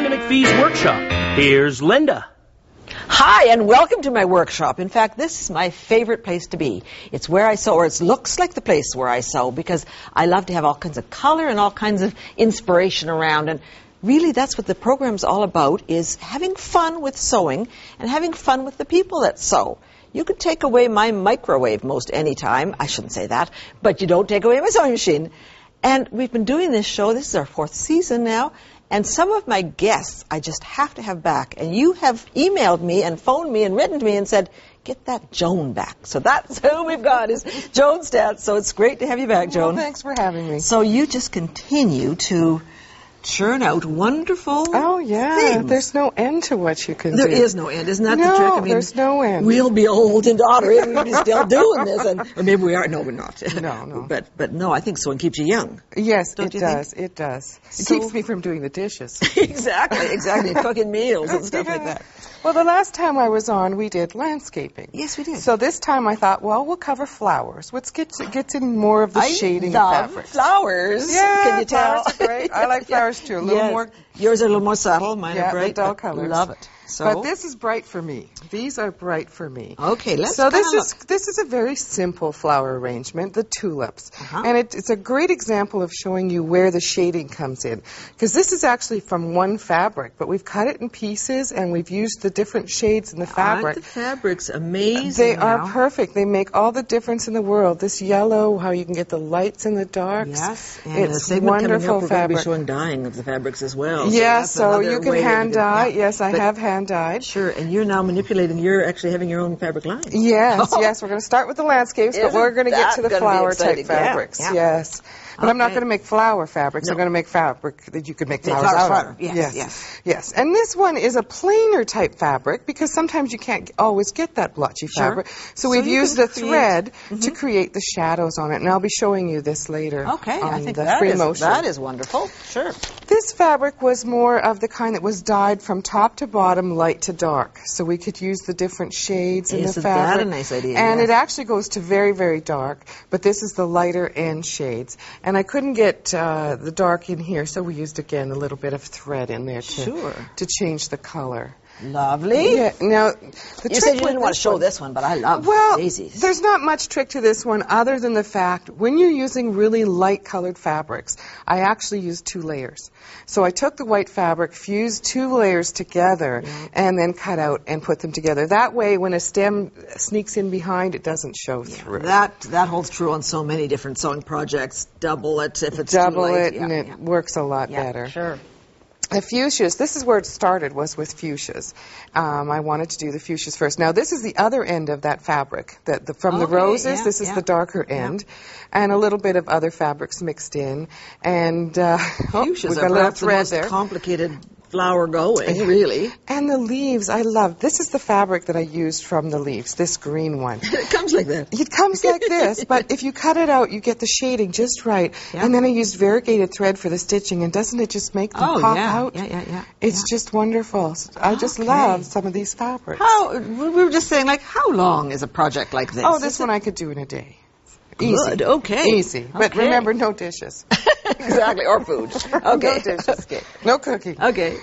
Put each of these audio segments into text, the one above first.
Linda MacPhee's workshop. Here's Linda. Hi, and welcome to my workshop. In fact, this is my favorite place to be. It's where I sew, or it looks like the place where I sew, because I love to have all kinds of color and all kinds of inspiration around. And really, that's what the program's all about, is having fun with sewing and having fun with the people that sew. You could take away my microwave most any time. I shouldn't say that, but you don't take away my sewing machine. And we've been doing this show. This is our 4th season now. And some of my guests I just have to have back. And you have emailed me and phoned me and written to me and said, get that Joan back. So that's who we've got, is Joan Statz. So it's great to have you back, Joan. Well, thanks for having me. So you just continue to churn out wonderful things. There's no end to what you can do. There is no end. Isn't that the trick? No, there's no end. We'll be old and daughter and we'll be still doing this. Or maybe we are. No, we're not. No. But no, I think sewing keeps you young. Yes, Don't it you does. think? It does. It keeps me from doing the dishes. Exactly. Cooking meals and stuff like that. Well, the last time I was on, we did landscaping. Yes, we did. So this time I thought, well, we'll cover flowers. Which gets in more of the shading of fabrics. Flowers. Yeah, Can you tell? flowers are great. I like flowers too. A little more. Yours are a little more subtle. Mine are bright. Dull colors. Love it. So? But this is bright for me. These are bright for me. Okay, let's So this is a very simple flower arrangement, the tulips. And it's a great example of showing you where the shading comes in. Because this is actually from one fabric, but we've cut it in pieces and we've used the different shades in the fabric. Aren't the fabrics amazing? They are perfect. They make all the difference in the world. This yellow, how you can get the lights and the darks. Yes, and it's a wonderful we're fabric. going to be showing dyeing of the fabrics as well. Yes, so you can way hand dye. Yeah. Yes, I have hand dyed. Sure, and you're now manipulating. You're actually having your own fabric line. Yes, yes. We're going to start with the landscapes, but we're going to get to the flower type fabrics. Yeah. Yes. But I'm not going to make flower fabrics. No. I'm going to make fabric that you could make flowers out of. Yes. And this one is a plainer type fabric because sometimes you can't always get that blotchy fabric. So we've used the thread to create the shadows on it. And I'll be showing you this later. Okay, I think that is wonderful. Sure. This fabric was more of the kind that was dyed from top to bottom, light to dark. So we could use the different shades in the fabric. Isn't that a nice idea? And it actually goes to very, very dark. But this is the lighter end shades. And I couldn't get the dark in here, so we used, again, a little bit of thread in there to change the color. Lovely. Yeah. Now, you said you didn't want to show this one, but I love daisies. There's not much trick to this one other than the fact when you're using really light colored fabrics, I actually used 2 layers. So I took the white fabric, fused 2 layers together, and then cut out and put them together. That way, when a stem sneaks in behind, it doesn't show through. That holds true on so many different sewing projects. Double it if it's Double too late. and it works a lot better. Sure. The fuchsias, this is where it started, was with fuchsias. I wanted to do the fuchsias first. Now, this is the other end of that fabric. From the roses, this is the darker end. And a little bit of other fabrics mixed in. And fuchsias we've got a little thread there. Complicated flower going, really. And the leaves, I love. This is the fabric that I used from the leaves, this green one. It comes like that. It comes like this, but if you cut it out, you get the shading just right. And then I used variegated thread for the stitching, and doesn't it just make them pop out? It's just wonderful. I just love some of these fabrics. We were just saying, how long is a project like this? Oh, this one I could do in a day. Easy. Good, okay. Easy. But remember, no dishes. Exactly, or food. Okay. No dishes. No cooking. Okay.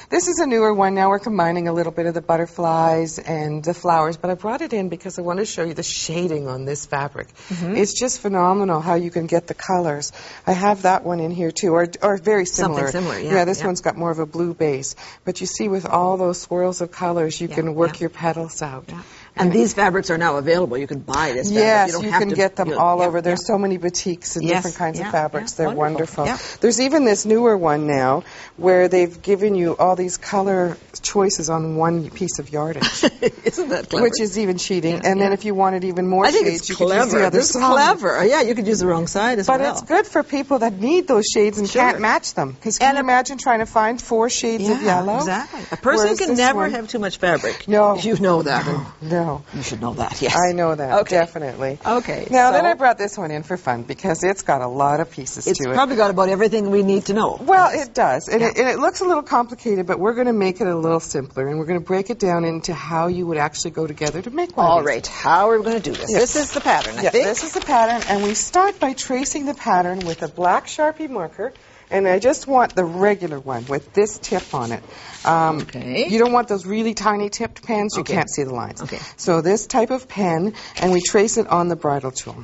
This is a newer one. Now we're combining a little bit of the butterflies and the flowers, but I brought it in because I want to show you the shading on this fabric. It's just phenomenal how you can get the colors. I have that one in here too, or very similar. Something similar, Yeah, this one's got more of a blue base. But you see with all those swirls of colors, you can work your petals out. And these fabrics are now available. You can buy this fabric. Yes, you can get them all over. There's so many boutiques and different kinds of fabrics. They're wonderful. There's even this newer one now where they've given you all these color choices on one piece of yardage. Isn't that clever? Which is even cheating. And then if you wanted even more shades, you could use the other side. Clever. Yeah, you could use the wrong side as well. But it's good for people that need those shades and can't match them. Because can you imagine trying to find 4 shades of yellow? Exactly. A person can never have too much fabric. No. You know that. No. You should know that, yes. I know that, definitely. Okay. Now, then I brought this one in for fun because it's got a lot of pieces to it. It's probably got about everything we need to know. Well, it does. And it looks a little complicated, but we're going to make it a little simpler. And we're going to break it down into how you would actually go together to make one. All right. How are we going to do this? This is the pattern, I think. This is the pattern. And we start by tracing the pattern with a black Sharpie marker. And I just want the regular one with this tip on it. Okay. You don't want those really tiny tipped pens. You can't see the lines. Okay. So this type of pen, and we trace it on the bridle tool.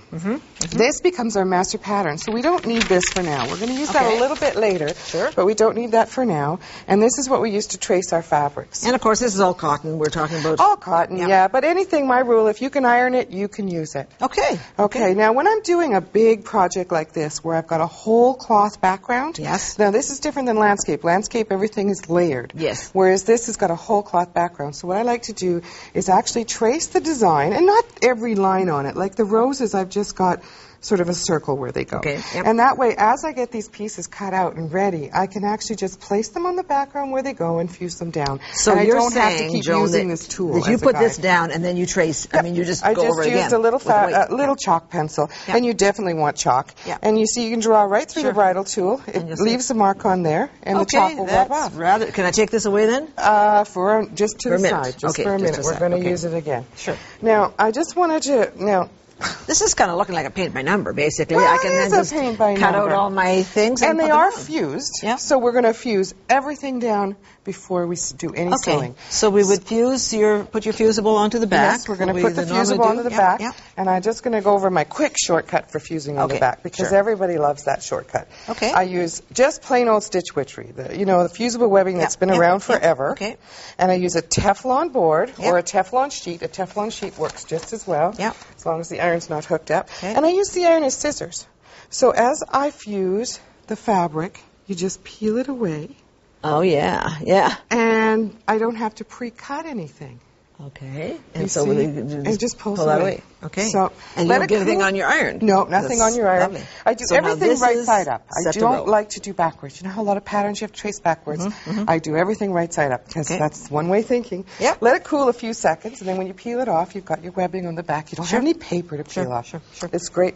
This becomes our master pattern. So we don't need this for now. We're going to use that a little bit later. Sure. But we don't need that for now. And this is what we use to trace our fabrics. And of course, this is all cotton we're talking about. All cotton, yeah. But anything, my rule, if you can iron it, you can use it. Okay. Okay, now when I'm doing a big project like this where I've got a whole cloth background, now this is different than landscape. Landscape, everything is layered. Yes. Whereas this has got a whole cloth background. So what I like to do is actually trace the design, and not every line on it. Like the roses, I've just got sort of a circle where they go. Okay. Yep. And that way, as I get these pieces cut out and ready, I can actually just place them on the background where they go and fuse them down. So and you're I don't saying, have to keep Joan, using this tool. that you as a put guide. this down and then you trace. I mean, you just go over it again. I just used a little chalk pencil, and you definitely want chalk. And you see, you can draw right through the bridle tool. It leaves a mark on there, and the chalk will rub off. Can I take this away then? Just to the side, just for a minute. We're going to use it again. Sure. Now, I just wanted to This is kind of looking like a paint by number, basically. Well, I can then just cut out all my things and they are fused. So we're going to fuse everything down before we do any sewing. So we would put your fusible onto the back. Yes, we're going to put the fusible onto the back. And I'm just going to go over my quick shortcut for fusing on the back, because everybody loves that shortcut. Okay. I use just plain old stitch witchery, the fusible webbing that's been around forever. Okay. And I use a Teflon board or a Teflon sheet. A Teflon sheet works just as well, as long as the iron's not hooked up. And I use the iron as scissors. So as I fuse the fabric, you just peel it away. Oh, yeah. And I don't have to pre-cut anything. Okay. And so it just pulls that away. Okay. So and you don't get anything on your iron? No, nothing on your iron. Lovely. I do everything right side up. I don't row. like to do backwards. You know how a lot of patterns you have to trace backwards? I do everything right side up, because that's one-way thinking. Let it cool a few seconds, and then when you peel it off, you've got your webbing on the back. You don't have any paper to peel off. It's great.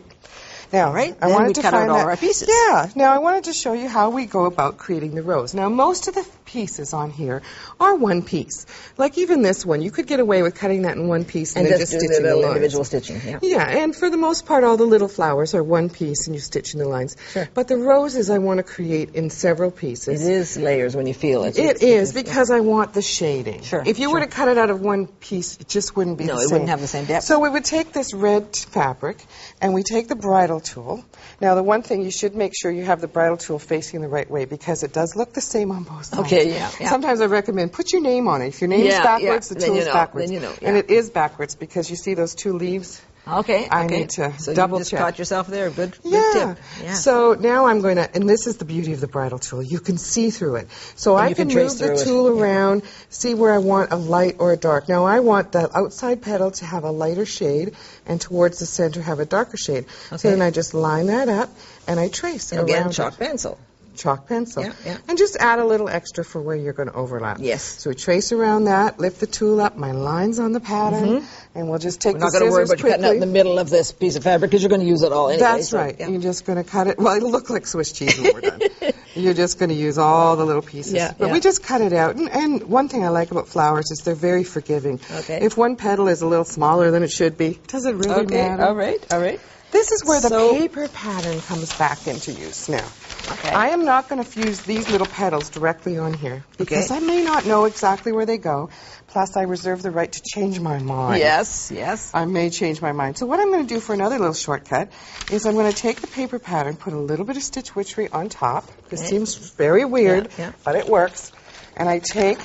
Now, I wanted to cut out all our pieces. Now I wanted to show you how we go about creating the rows. Now, most of the pieces on here are one piece. Like even this one, you could get away with cutting that in one piece and then just stitching the lines. Individual stitching. Yeah, and for the most part, all the little flowers are one piece, and you stitch in the lines. Sure. But the roses I want to create in several pieces. It is layers when you feel it. It is, because I want the shading. Sure. If you were to cut it out of one piece, it just wouldn't be the same. No, it wouldn't have the same depth. So we would take this red fabric, and we take the bridle tool. Now, the one thing, you should make sure you have the bridle tool facing the right way, because it does look the same on both sides. Okay, Sometimes I recommend put your name on it. If your name is backwards, the tool is backwards. Then you know. And it is backwards, because you see those two leaves? Okay. I need to double you just check. caught yourself there. Good tip. Yeah. So now I'm going to, and this is the beauty of the bridle tool. You can see through it. So I can move the tool around, see where I want a light or a dark. Now I want the outside petal to have a lighter shade, and towards the center have a darker shade. So then I just line that up, and I trace around again, chalk pencil. Chalk pencil. And just add a little extra for where you're going to overlap. Yes. So we trace around that, lift the tool up, my line's on the pattern, and we'll just take the scissors quickly. We're not going to worry about cutting out in the middle of this piece of fabric, because you're going to use it all anyway. That's right. You're just going to cut it. Well, it'll look like Swiss cheese when we're done. You're just going to use all the little pieces. But we just cut it out. And one thing I like about flowers is they're very forgiving. If one petal is a little smaller than it should be, does it really matter? All right. This is where the paper pattern comes back into use now. I am not going to fuse these little petals directly on here, because I may not know exactly where they go. Plus, I reserve the right to change my mind. Yes. I may change my mind. So what I'm going to do for another little shortcut is I'm going to take the paper pattern, put a little bit of stitch witchery on top. This seems very weird, but it works. And I take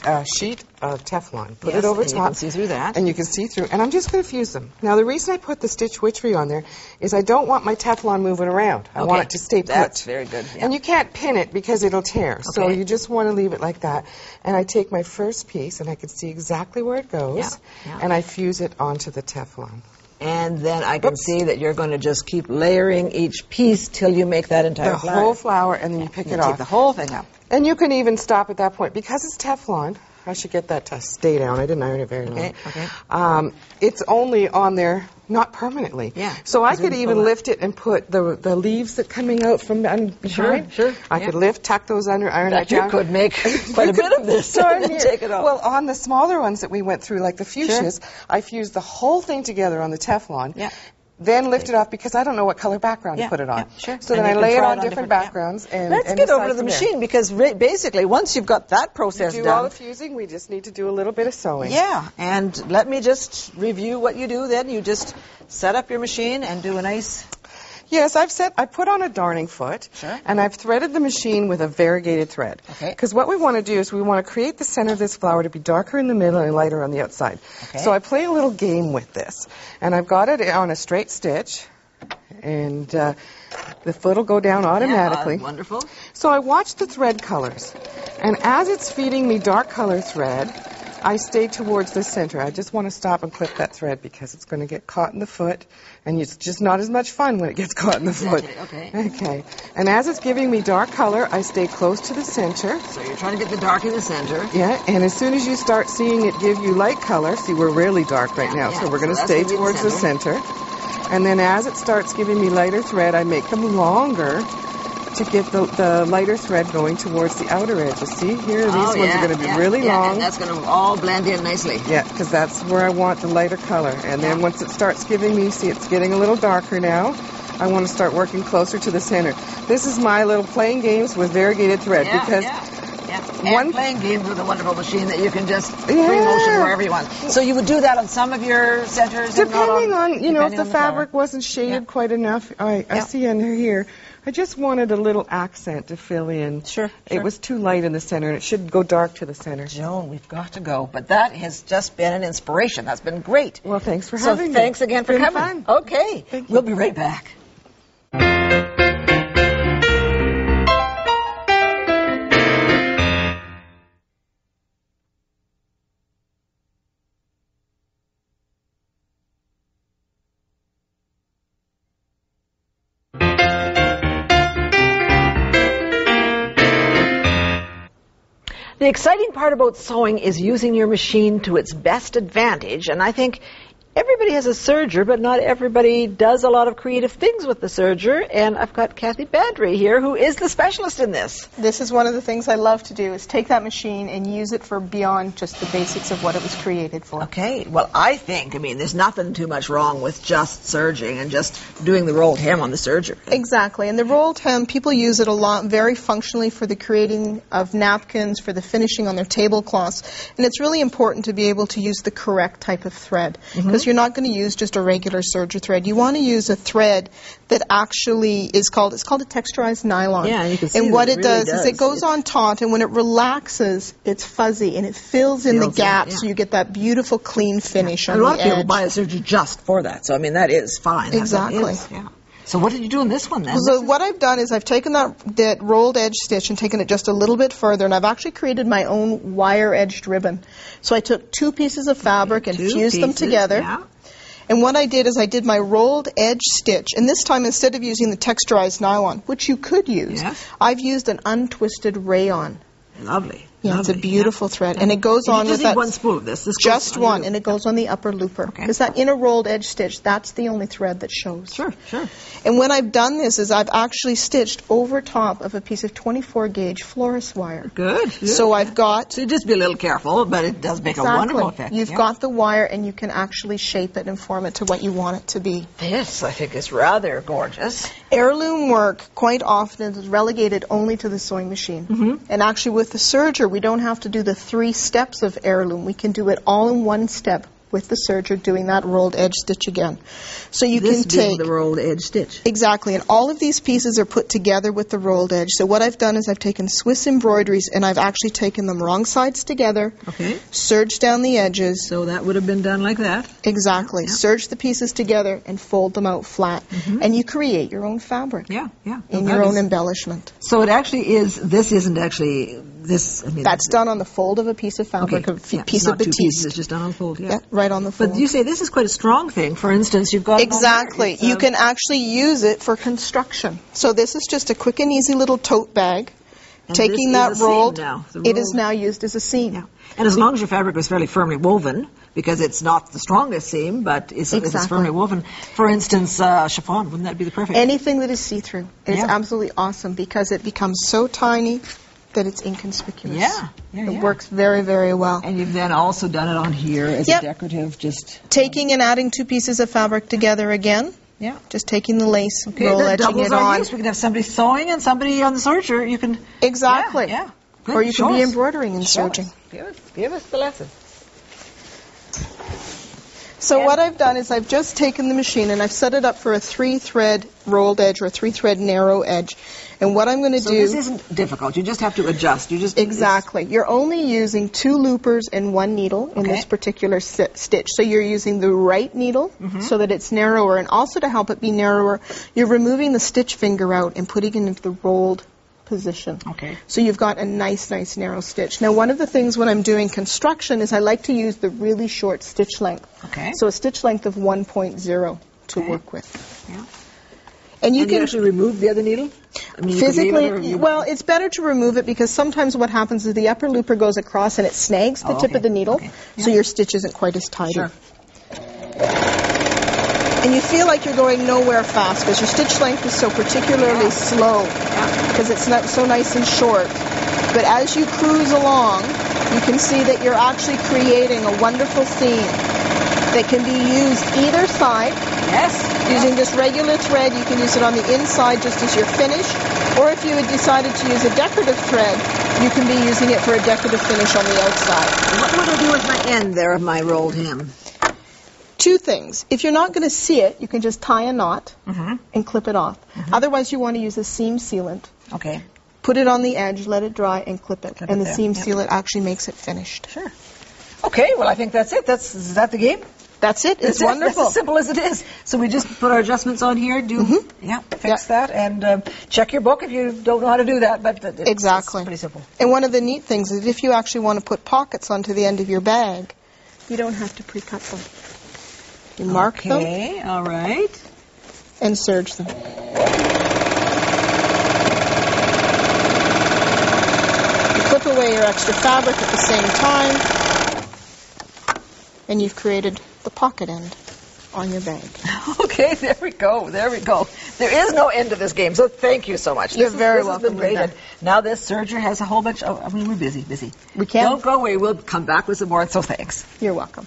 a sheet of Teflon, put it over top. And you can see through that. And you can see through. And I'm just going to fuse them. Now, the reason I put the stitch witchery on there is I don't want my Teflon moving around. I want it to stay put. That's very good. And you can't pin it, because it'll tear. So you just want to leave it like that. And I take my first piece, and I can see exactly where it goes. And I fuse it onto the Teflon. And then I can see that you're going to just keep layering each piece till you make that entire flower. The whole flower, and then you pick it off. Take the whole thing up. And you can even stop at that point. Because it's Teflon, I should get that to stay down. I didn't iron it very long. It's only on there, not permanently. So I could even lift it and put the leaves that coming out from behind. Sure. I could lift, tuck those under, iron it down. You could make quite a bit of this. Take it off. Well, on the smaller ones that we went through, like the fuchsias, I fused the whole thing together on the Teflon. then lift it off because I don't know what color background to put it on. Yeah, sure. So then I lay it on different backgrounds. And let's get over to the machine because basically once you've got that process do done, all the fusing, we just need to do a little bit of sewing. Yeah, and let me just review what you do then. You just set up your machine and do a nice... Yes, I put on a darning foot, and I've threaded the machine with a variegated thread. Okay. Because what we want to do is we want to create the center of this flower to be darker in the middle and lighter on the outside. Okay. So I play a little game with this. And I've got it on a straight stitch, and the foot will go down automatically. Yeah, wonderful. So I watch the thread colors. And as it's feeding me dark color thread, I stay towards the center. I just want to stop and clip that thread because it's going to get caught in the foot, and it's just not as much fun when it gets caught in the foot. Okay. And as it's giving me dark color, I stay close to the center. So you're trying to get the dark in the center. Yeah, and as soon as you start seeing it give you light color, see, we're really dark right now, so we're going to stay towards the center. And then as it starts giving me lighter thread, I make them longer to get the lighter thread going towards the outer edges. See, here, these ones are going to be really long. And that's going to all blend in nicely. Yeah, because that's where I want the lighter color. And then once it starts giving me, see, it's getting a little darker now. I want to start working closer to the center. This is my little playing games with variegated thread because and playing games with a wonderful machine that you can just free motion wherever you want. So you would do that on some of your centers? Depending on, you know, if the fabric wasn't shaded quite enough. I see under here. I just wanted a little accent to fill in. Sure. It was too light in the center, and it should go dark to the center. Joan, we've got to go. But that has just been an inspiration. That's been great. Well, thanks for having me. So thanks again for coming. Fun. Okay. We'll be right back. The exciting part about sewing is using your machine to its best advantage, and I think everybody has a serger, but not everybody does a lot of creative things with the serger, and I've got Cathy Brady here, who is the specialist in this. This is one of the things I love to do, is take that machine and use it for beyond just the basics of what it was created for. Okay, well, I mean, there's nothing too much wrong with just serging and just doing the rolled hem on the serger. Exactly, and the rolled hem, people use it a lot, very functionally for the creating of napkins, for the finishing on their tablecloths, and it's really important to be able to use the correct type of thread, because you're not going to use just a regular serger thread. You want to use a thread that actually is called, it's called a texturized nylon. Yeah, you can see and what it it does is it goes on taut, and when it relaxes, it's fuzzy, and it fills in the gaps, so you get that beautiful clean finish on the edge. A lot of people buy a serger just for that, so I mean, that is fine. Exactly. So what did you do in this one then? So what I've done is I've taken that rolled edge stitch and taken it just a little bit further, and I've actually created my own wire-edged ribbon. So I took two pieces of fabric and fused them together. Yeah. And what I did is I did my rolled edge stitch, and this time instead of using the texturized nylon, which you could use, I've used an untwisted rayon. Lovely. Yeah, it's a beautiful thread, and it goes on with that. One spool of this. Just one, and it goes on the upper looper. Because that inner rolled edge stitch, that's the only thread that shows. Sure. And when I've done this is I've actually stitched over top of a piece of 24 gauge florist wire. Good. So I've got. So you just be a little careful, but it does make a wonderful effect. You've got the wire, and you can actually shape it and form it to what you want it to be. This, I think, is rather gorgeous. Heirloom work quite often is relegated only to the sewing machine. And actually with the serger, we don't have to do the 3 steps of heirloom. We can do it all in one step with the serger, doing that rolled edge stitch again. So you can take the rolled edge stitch. Exactly, and all of these pieces are put together with the rolled edge. So what I've done is I've taken Swiss embroideries, and I've actually taken them wrong sides together, serged down the edges. So that would have been done like that? Exactly. Serge the pieces together and fold them out flat. And you create your own fabric. In your own embellishment. So it actually is, this isn't actually, this, I mean... That's done on the fold of a piece of fabric, a piece of batiste. It's just done on the fold, right on the fold. But you say this is quite a strong thing. For instance, you've got... Exactly. You can actually use it for construction. So this is just a quick and easy little tote bag. And taking that rolled, it is now used as a seam. And as long as your fabric was fairly firmly woven, because it's not the strongest seam, but it's firmly woven. For instance, chiffon, wouldn't that be the perfect? Anything that is see-through. It's absolutely awesome because it becomes so tiny that it's inconspicuous. It works very, very well. And you've then also done it on here as a decorative, just... Taking and adding 2 pieces of fabric together again, Yeah. Just taking the lace, Okay, roll that edging doubles it our on. use. We can have somebody sewing and somebody on the serger. You can Exactly. Yeah. Good. Or you Show can be us. embroidering and Show serging. us. Give us the lesson. So what I've done is I've just taken the machine and I've set it up for a 3-thread rolled edge or a 3-thread narrow edge. And what I'm going to do... So this isn't difficult. You just have to adjust. Exactly. You're only using 2 loopers and 1 needle in this particular stitch. So you're using the right needle so that it's narrower. And also to help it be narrower, you're removing the stitch finger out and putting it into the rolled position. Okay. So you've got a nice narrow stitch. Now, one of the things when I'm doing construction is I like to use the really short stitch length. Okay. So a stitch length of 1.0 to work with. Yeah. And you can actually remove the other needle? I mean, physically, well, it's better to remove it because sometimes what happens is the upper looper goes across and it snags the tip of the needle, so your stitch isn't quite as tidy. Sure. And you feel like you're going nowhere fast because your stitch length is so particularly slow because it's not so nice and short. But as you cruise along, you can see that you're actually creating a wonderful seam that can be used either side. Yes. Using this regular thread, you can use it on the inside just as you're finished. Or if you had decided to use a decorative thread, you can be using it for a decorative finish on the outside. What would I do with my end there of my rolled hem? 2 things. If you're not going to see it, you can just tie a knot and clip it off. Otherwise, you want to use a seam sealant. Okay. Put it on the edge, let it dry, and clip it. And the there. seam sealant actually makes it finished. Sure. Okay, well, I think that's it. Is that the game? That's it. It's wonderful. That's as simple as it is. So we just put our adjustments on here, fix that, and check your book if you don't know how to do that. But it's pretty simple. And one of the neat things is if you actually want to put pockets onto the end of your bag, you don't have to pre-cut them. You mark them. Okay, all right. And serge them. You clip away your extra fabric at the same time, and you've created the pocket end on your bag. Okay, there we go. There is no end to this game, so thank you so much. You're very welcome. This has been great. Now this serger has a whole bunch of... we're busy. We can. Don't go away. We'll come back with some more, so thanks. You're welcome.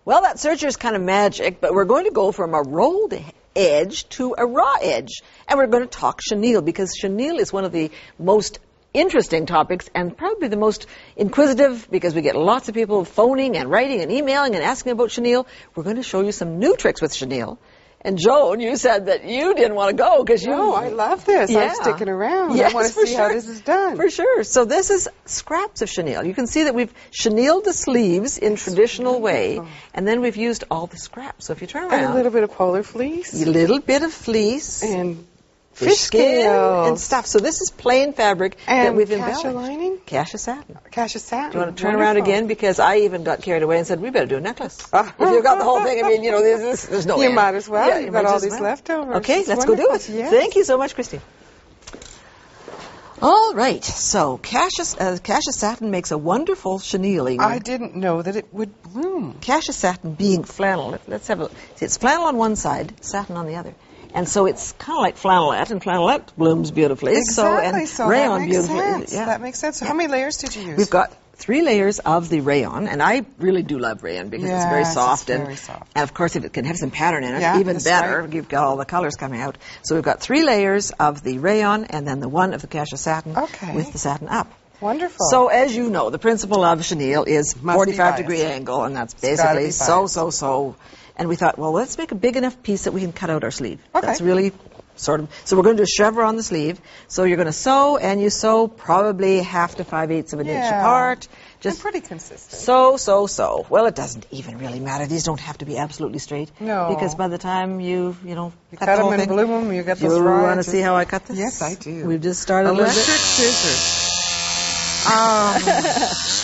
Well, that serger is kind of magic, but we're going to go from a rolled edge to a raw edge. And we're going to talk chenille, because chenille is one of the most interesting topics and probably the most inquisitive, because we get lots of people phoning and writing and emailing and asking about chenille. We're going to show you some new tricks with chenille. And Joan, you said that you didn't want to go because you... No, I love this. Yeah. I'm sticking around. Yes, I want to see how this is done. For sure. So this is scraps of chenille. You can see that we've chenilled the sleeves in traditional way, and then we've used all the scraps. So if you turn around... And a little bit of polar fleece. A little bit of fleece. And fish skin scales. and stuff. So this is plain fabric that we've embellished. Cassia lining? Cassia satin. Cassia satin. Do you want to turn around again? Because I even got carried away and said, we better do a necklace. If you've got the whole thing, I mean, you know, there's no You end. might as well. Yeah, You've got all these leftovers. Okay, It's let's go do it. wonderful. Yes. Thank you so much, Christine. All right, so Cassia satin makes a wonderful chenille. I didn't know that it would bloom. Cassia satin being flannel. Let's have a see. It's flannel on one side, satin on the other. And so it's kind of like flannelette, and flannelette blooms beautifully. Exactly. So rayon that makes beautifully. sense. Yeah. That makes sense. So how many layers did you use? We've got 3 layers of the rayon, and I really do love rayon because it's very soft. It's very soft. And of course, if it can have some pattern in it, Yeah, even that's better. right. You've got all the colors coming out. So we've got 3 layers of the rayon, and then the one of the cassia satin with the satin up. Wonderful. So as you know, the principle of chenille is 45-degree angle, and that's basically so. And we thought, well, let's make a big enough piece that we can cut out our sleeve. Okay. That's really sort of, so we're going to do a chevron on the sleeve. So you're going to sew, and you sew probably 1/2 to 5/8 of an inch apart. Just pretty consistent. So. Well, it doesn't even really matter. These don't have to be absolutely straight. No. Because by the time you cut them and bloom them, you get those You raw want to edges. see how I cut this? Yes, I do. We've just started Electric a little bit. scissors.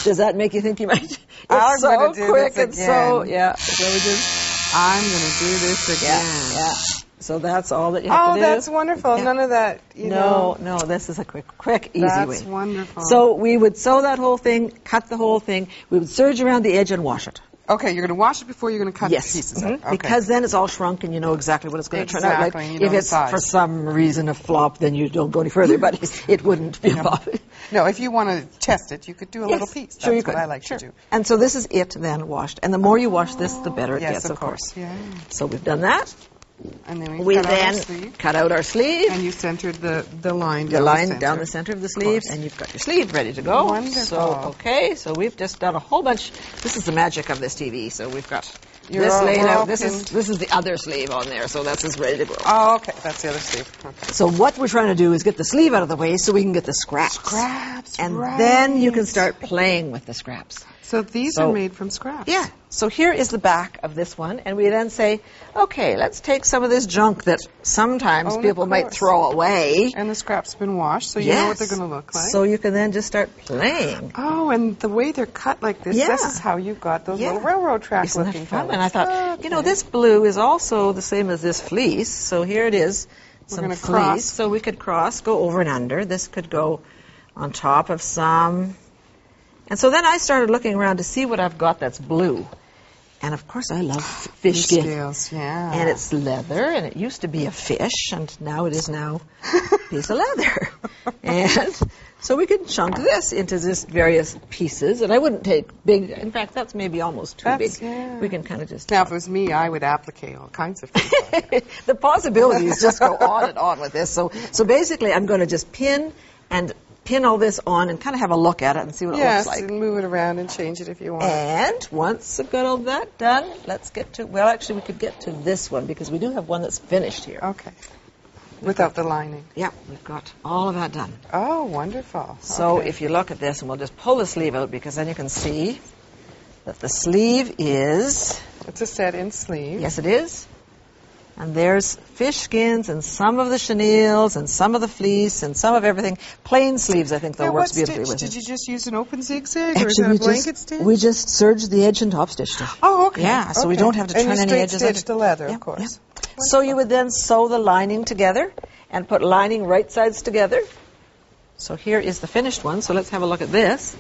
Does that make you think you might? It's I'm so gonna do quick this and so again. yeah. So we just I'm going to do this again. yeah. So that's all that you have to do. Oh, that's wonderful. Yeah. None of that, No, this is a quick, easy way. That's wonderful. So we would sew that whole thing, cut the whole thing. We would serge around the edge and wash it. Okay, you're going to wash it before you're going to cut the pieces up. Okay. Because then it's all shrunk and you know exactly what it's going to turn out like. Exactly, you know if the it's size. for some reason a flop, then you don't go any further, but it wouldn't be a flop. No, if you want to test it, you could do a little piece. That's Sure, you could. what I like to do. And so this is it then washed. And the more you wash this, the better it Yes, gets, of course. Yeah. So we've done that. And then We cut out our then sleeve. cut out our sleeve. And you centered the line The down line the center. down the center of the sleeve, and you've got your sleeve ready to go. Wonderful. So we've just done a whole bunch. This is the magic of this TV. So we've got You're this all laid out. pinned. This is the other sleeve on there, so that's just ready to go. Oh, okay. That's the other sleeve. Okay. So what we're trying to do is get the sleeve out of the way so we can get the scraps. Scraps, And right. then you can start playing with the scraps. So these are made from scraps. Yeah. So here is the back of this one, and we then say, okay, let's take some of this junk that sometimes people might throw away. And the scraps have been washed, so you know what they're going to look like. So you can then just start playing. Oh, and the way they're cut like this, this is how you got those little railroad track Isn't that looking fun? fellas. And I thought, you know, this blue is also the same as this fleece. So here it is, We're some gonna fleece. cross. So we could cross, go over and under. This could go on top of some. And so then I started looking around to see what I've got that's blue. And of course I love fish skin. Scales, yeah. And it's leather, and it used to be a fish, and now it is now a piece of leather. And so we can chunk this into just various pieces, and I wouldn't take big, in fact, that's maybe almost too big. Yeah. We can kind of just... Now, if it was me, I would applique all kinds of things on it. The possibilities just go on and on with this. So basically I'm going to just pin all this on and kind of have a look at it and see what it looks like. Yes, and move it around and change it if you want. And once I've got all that done, let's get to, well, actually we could get to this one because we do have one that's finished here. Okay. Without the lining. Yeah, we've got all of that done. Oh, wonderful. So Okay. if you look at this, and we'll just pull the sleeve out because then you can see that the sleeve is, It's a set-in sleeve. yes it is, and there's fish skins and some of the chenilles and some of the fleece and some of everything. Plain sleeves, I think, Now, they'll what work beautifully stitch? with Did it. you just use an open zigzag, or is that a blanket stitch? We just serged the edge and top stitched it. Oh, okay. Yeah, so we Okay. don't have to turn and you any straight edges stitched under. the leather, Yeah, of course. yeah. So you would then sew the lining together and put lining right sides together. So here is the finished one. So let's have a look at this.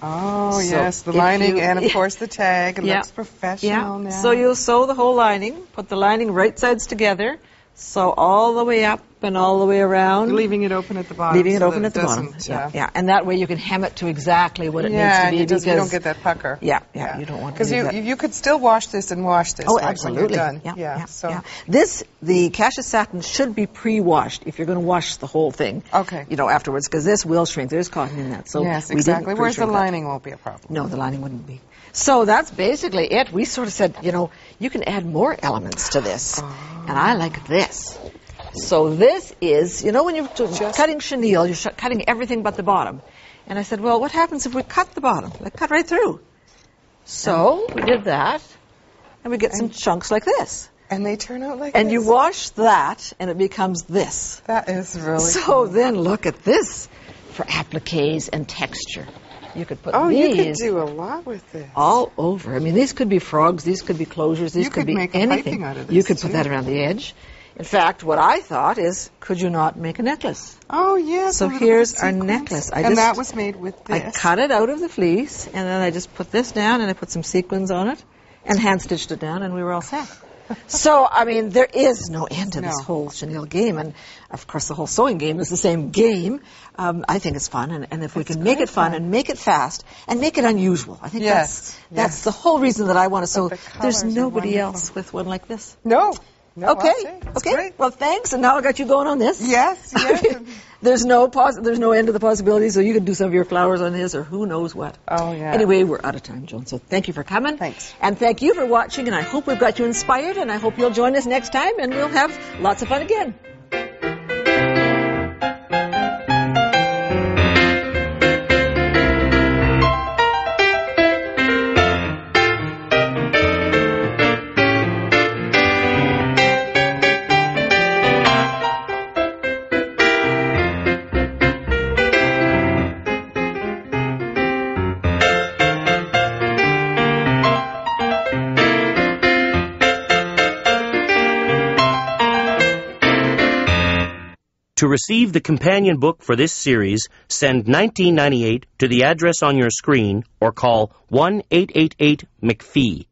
Oh, So yes, the if lining you- and, of course, the tag. It Yeah. looks professional now. So you'll sew the whole lining, put the lining right sides together, sew all the way up and all the way around. Leaving it open at the bottom. Leaving it so open that at the bottom. doesn't, Yeah. And that way you can hem it to exactly what it yeah, needs to be. you don't get that pucker. Yeah, you don't want to Because do that. you could still wash this and wash this. Oh, right, absolutely. When you're done. Yeah. So This, the cassia satin should be pre-washed if you're going to wash the whole thing. Okay. You know, afterwards, because this will shrink. There's cotton in that. So yes, we didn't exactly. Whereas the pre-shrink that. lining won't be a problem. No, the lining wouldn't be. So that's basically it. We sort of said, you know, you can add more elements to this. And I like this. So this is, you know, when you're cutting chenille, you're cutting everything but the bottom. And I said, well, what happens if we cut the bottom? Like, cut right through. So we did that, and we get some chunks like this. And they turn out like this. And you wash that, and it becomes this. That is really So cool. then look at this for appliques and texture. You could put Oh, these you could do a lot with this. all over. I mean, these could be frogs, these could be closures, these You could could be make a anything. piping out of this, You could too. put that around the edge. In fact, what I thought is, could you not make a necklace? Oh, yes. So a little here's bit of our sequins. necklace. And that was made with this. I cut it out of the fleece, and then I just put this down, and I put some sequins on it, and hand-stitched it down, and we were all set. So, I mean, there is no end to this No. whole chenille game, and of course the whole sewing game is the same game. I think it's fun, and if we can make it fun and make it fast and make it unusual, I think Yes, that's yes. the whole reason that I want to sew. the There's colors are nobody wonderful. else with one like this. No. No, Okay, I'll say. It's okay. great. Well, thanks, and now I got you going on this. Yes, yes. There's no end to the possibilities, so you can do some of your flowers on this, or who knows what. Oh, yeah. Anyway, we're out of time, Joan, so thank you for coming. Thanks. And thank you for watching, and I hope we've got you inspired, and I hope you'll join us next time, and we'll have lots of fun again. To receive the companion book for this series, send $19.98 to the address on your screen or call 1-888-MacPhee.